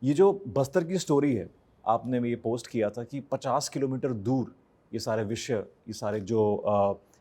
ये जो बस्तर की स्टोरी है, आपने ये पोस्ट किया था कि 50 किलोमीटर दूर ये सारे विषय, ये सारे जो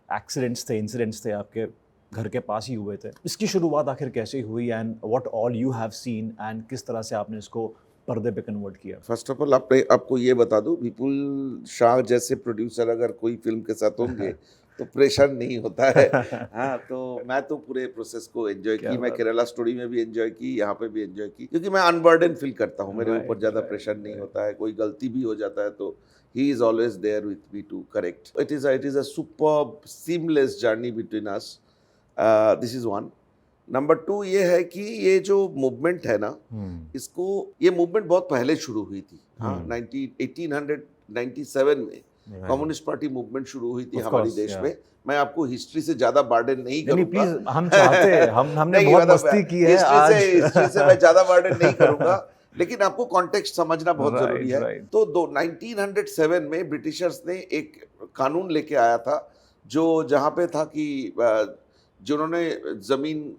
एक्सीडेंट्स थे, इंसिडेंट्स थे, आपके घर के पास ही हुए थे। इसकी शुरुआत आखिर कैसे हुई and what all you have seen and किस तरह से आपने इसको पर्दे पे कन्वर्ट किया? फर्स्ट ऑफ ऑल आपको ये बता दूं, विपुल शाह जैसे प्रोड्यूसर अगर कोई फिल्म के साथ होंगे तो प्रेशर नहीं होता है। हाँ, तो मैं तो पूरे प्रोसेस को एंजॉय क्या की। मैं बात। केरला स्टोरी में भी एंजॉय की, यहाँ पे भी एंजॉय की, क्योंकि मैं अनबर्डन फील करता हूँ। मेरे ऊपर ज़्यादा प्रेशर नहीं होता है। कोई गलती भी हो जाता है तो he is always there with me to correct. It is a superb seamless journey between us. This is one. Number 2 ये है कि ये जो मूवमेंट है ना, इसको ये मूवमेंट बहुत पहले शुरू हुई थी। हाँ, 1897 में कम्युनिस्ट पार्टी मूवमेंट शुरू हुई थी हमारे देश में। मैं आपको हिस्ट्री से ज्यादा बर्डन नहीं करूंगा। प्लीज, हम चाहते हैं, हमने नहीं, बहुत मतलब मस्ती की है हिस्ट्री से मैं ज्यादा बर्डन नहीं करूंगा, लेकिन आपको कॉन्टेक्स्ट समझना बहुत जरूरी है। तो 1907 में ब्रिटिशर्स ने एक कानून लेके आया था, जो जहाँ पे था कि जिन्होंने जमीन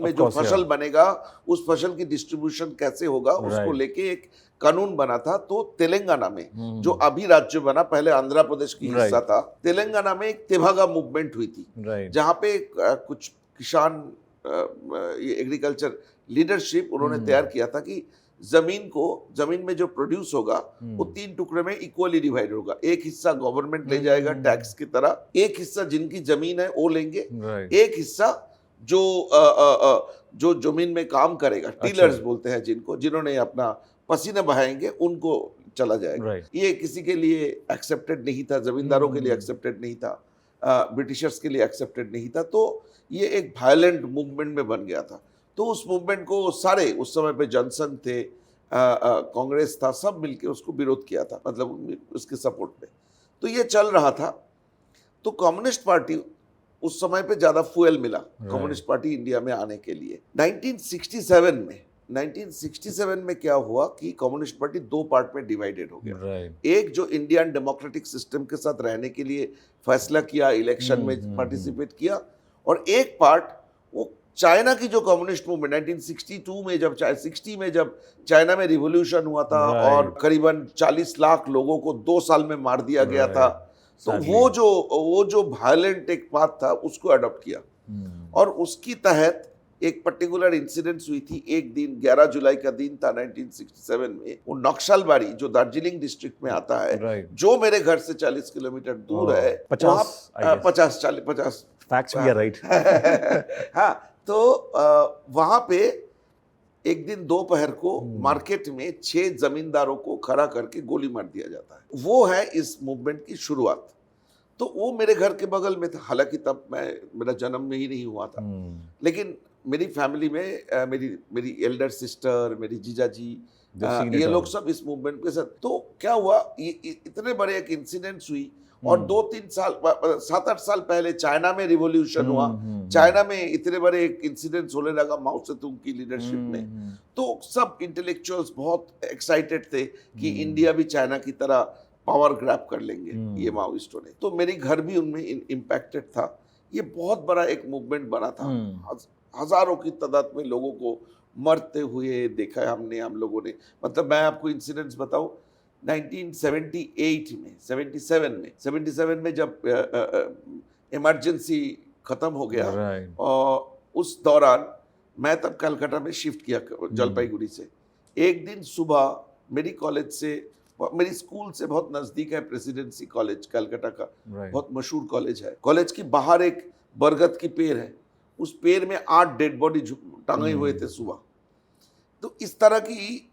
में जो फसल बनेगा उस फसल की डिस्ट्रीब्यूशन कैसे होगा, उसको लेके एक कानून बना था। तो तेलंगाना में, जो अभी राज्य बना, पहले आंध्र प्रदेश की हिस्सा था, तेलंगाना में एक तेभागा मूवमेंट हुई थी, जहाँ पे कुछ किसान एग्रीकल्चर लीडरशिप उन्होंने तैयार किया था कि जमीन में जो प्रोड्यूस होगा वो 3 टुकड़े में इक्वली डिवाइड होगा। एक हिस्सा गवर्नमेंट ले जाएगा टैक्स की तरह, एक हिस्सा जिनकी जमीन है वो लेंगे, एक हिस्सा जो जमीन में काम करेगा, टीलर्स बोलते हैं जिनको, जिन्होंने अपना पसीना बहाएंगे, उनको चला जाएगा। ये किसी के लिए एक्सेप्टेड नहीं था, जमींदारों के लिए एक्सेप्टेड नहीं था, ब्रिटिशर्स के लिए एक्सेप्टेड नहीं था। तो ये एक वायलेंट मूवमेंट में बन गया था। तो उस मूवमेंट को सारे, उस समय पे जनसंघ थे, कांग्रेस था, सब मिलके उसको विरोध किया था, मतलब उसके सपोर्ट में। तो ये चल रहा था। तो कम्युनिस्ट पार्टी उस समय पे ज्यादा फ्यूल मिला कम्युनिस्ट पार्टी इंडिया में आने के लिए। 1967 में क्या हुआ कि कम्युनिस्ट पार्टी 2 पार्ट में डिवाइडेड हो गया। एक जो इंडियन डेमोक्रेटिक सिस्टम के साथ रहने के लिए फैसला किया, इलेक्शन में पार्टिसिपेट किया, और एक पार्ट वो चाइना की जो कम्युनिस्ट मूवमेंट 1962 में, जब 60 में जब चाइना में रिवॉल्यूशन हुआ था और करीबन 40 लाख लोगों को 2 साल में मार दिया गया था, तो वो जो वायलेंट एक बात था उसको अडॉप्ट किया। और उसकी तहत एक पर्टिकुलर इंसिडेंस हुई थी। एक दिन 11 जुलाई का दिन था 1967 में, वो नक्सलबाड़ी जो दार्जिलिंग डिस्ट्रिक्ट में आता है, जो मेरे घर से 40 किलोमीटर दूर है, 50 फैक्ट्स भी राइट। हाँ, तो वहां पे एक दिन दोपहर को मार्केट में 6 जमींदारों को खड़ा करके गोली मार दिया जाता है। वो है इस मूवमेंट की शुरुआत। तो वो मेरे घर के बगल में था, हालांकि तब मेरा जन्म में ही नहीं हुआ था, लेकिन मेरी फैमिली में मेरी एल्डर सिस्टर, मेरी जीजा जी, ये लोग सब इस मूवमेंट के साथ। तो क्या हुआ, इतने बड़े एक इंसिडेंट्स हुई, और 7-8 साल पहले चाइना में रिवॉल्यूशन हुआ, चाइना में इतने बड़े एक इंसिडेंट्स होने लगा माओ त्से-तुंग की लीडरशिप में। तो सब इंटेलेक्चुअल्स बहुत एक्साइटेड थे कि इंडिया भी चाइना की तरह पावर ग्रैब कर लेंगे ये माओइस्टों ने। तो मेरी घर भी उनमें इम्पैक्टेड था। ये बहुत बड़ा एक मूवमेंट बना था। हजारों की तादाद में लोगों को मरते हुए देखा है हम लोगों ने। मतलब मैं आपको इंसिडेंट्स बताऊं, 1977 में जब इमरजेंसी खत्म हो गया, और उस दौरान मैं तब कलकत्ता में शिफ्ट किया जलपाईगुड़ी से। एक दिन सुबह मेरी स्कूल से बहुत नजदीक है प्रेसिडेंसी कॉलेज, कलकत्ता का बहुत मशहूर कॉलेज है। कॉलेज की बाहर एक बरगद की पेड़ है, उस पेड़ में 8 डेड बॉडी टांगे हुए थे सुबह। तो इस तरह की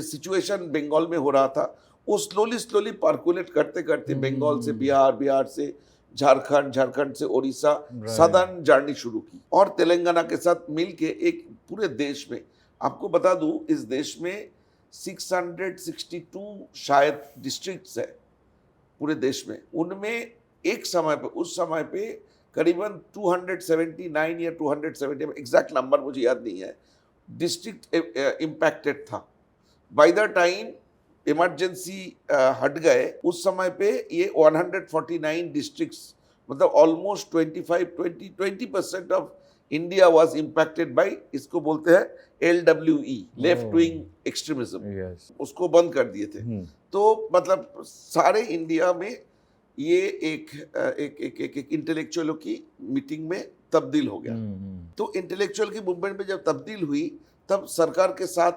सिचुएशन बंगाल में हो रहा था। वो स्लोली पर्कुलेट करते करते बंगाल से बिहार, बिहार से झारखंड, झारखंड से उड़ीसा, सदर्न जर्नी शुरू की, और तेलंगाना के साथ मिलके एक पूरे देश में, आपको बता दूं, इस देश में 662 शायद डिस्ट्रिक्ट्स है पूरे देश में। उनमें उस समय पे करीबन 279 या 270, एग्जैक्ट नंबर मुझे याद नहीं है, डिस्ट्रिक्ट इम्पैक्टेड था। बाय द टाइम इमरजेंसी हट गए, उस समय पे ये 149 डिस्ट्रिक्ट्स, मतलब almost 20% of India was impacted by, इसको बोलते हैं LWE, left wing extremism, yes उसको बंद कर दिए थे। तो मतलब सारे इंडिया में ये एक इंटेलेक्चुअलों की मीटिंग में तब्दील हो गया। तो इंटेलेक्चुअल की मूवमेंट में जब तब्दील हुई तब सरकार के साथ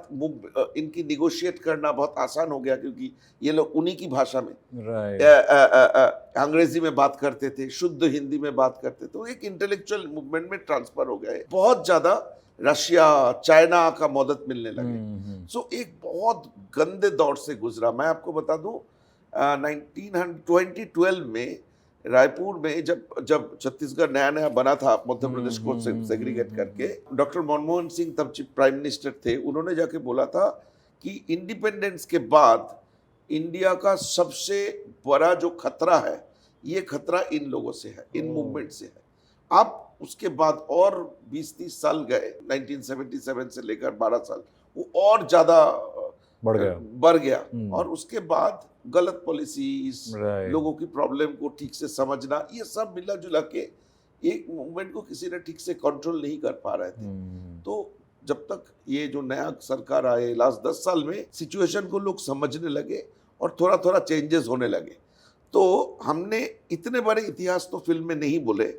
इनकी निगोशिएट करना बहुत आसान हो गया, क्योंकि ये लोग उन्हीं की भाषा में राइट अंग्रेजी में बात करते थे, शुद्ध हिंदी में बात करते थे। तो एक इंटेलेक्चुअल मूवमेंट में ट्रांसफर हो गया है। बहुत ज्यादा रशिया चाइना का मदद मिलने लगे। सो एक बहुत गंदे दौर से गुजरा। मैं आपको बता दूं 2012 में रायपुर में जब छत्तीसगढ़ नया नया बना था, मध्य प्रदेश को सेग्रीगेट करके, डॉक्टर मनमोहन सिंह तब प्राइम मिनिस्टर थे, उन्होंने जाके बोला था कि इंडिपेंडेंस के बाद इंडिया का सबसे बड़ा जो खतरा है, ये खतरा इन लोगों से है, इन मूवमेंट से है। अब उसके बाद और 20-30 साल गए, 1977 से लेकर 12 साल, वो और ज्यादा बढ़ गया। और उसके बाद गलत पॉलिसीज, लोगों की प्रॉब्लम को ठीक से समझना, ये सब मिला जुला के एक मूवमेंट को किसी ने ठीक से कंट्रोल नहीं कर पा रहे थे। तो जब तक ये जो नया सरकार आए, लास्ट 10 साल में सिचुएशन को लोग समझने लगे और थोड़ा थोड़ा चेंजेस होने लगे। तो हमने इतने बड़े इतिहास तो फिल्म में नहीं बोले,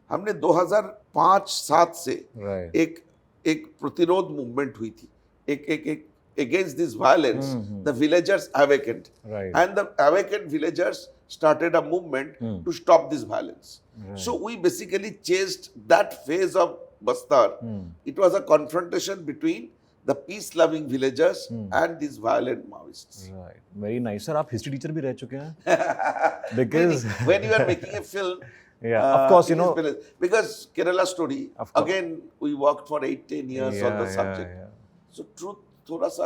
हमने 2005-7 से एक प्रतिरोध मूवमेंट हुई थी, एक against this violence. The villagers awakened, and the awakened villagers started a movement to stop this violence. So we basically chased that phase of Bastar. It was a confrontation between the peace-loving villagers and these violent Maoists. Right. Very nice, sir. आप history teacher भी रह चुके हैं? Because when you are making a film, yeah, of course, you know, because Kerala Story, again we worked for 8-10 years on the subject. So truth थोड़ा सा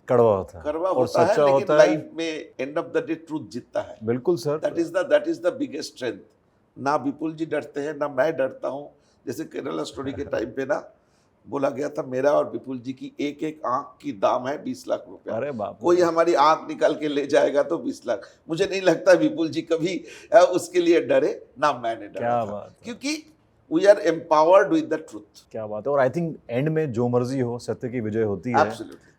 कड़वा होता है और सच्चा है, लेकिन लाइफ में end of the day truth जीतता है। बिल्कुल sir, that is the biggest strength. ना विपुल जी डरते हैं, ना मैं डरता हूँ। जैसे केरला स्टोरी के टाइम पे ना बोला गया था, मेरा और विपुल जी की एक एक आंख की दाम है 20 लाख रुपया। अरे बाप, कोई हमारी आंख निकाल के ले जाएगा तो 20 लाख। मुझे नहीं लगता विपुल जी कभी उसके लिए डरे, ना मैंने डरा था, क्योंकि We are empowered with the truth. क्या बात है। और आई थिंक एंड में जो मर्जी हो, सत्य की विजय होती है। Absolutely.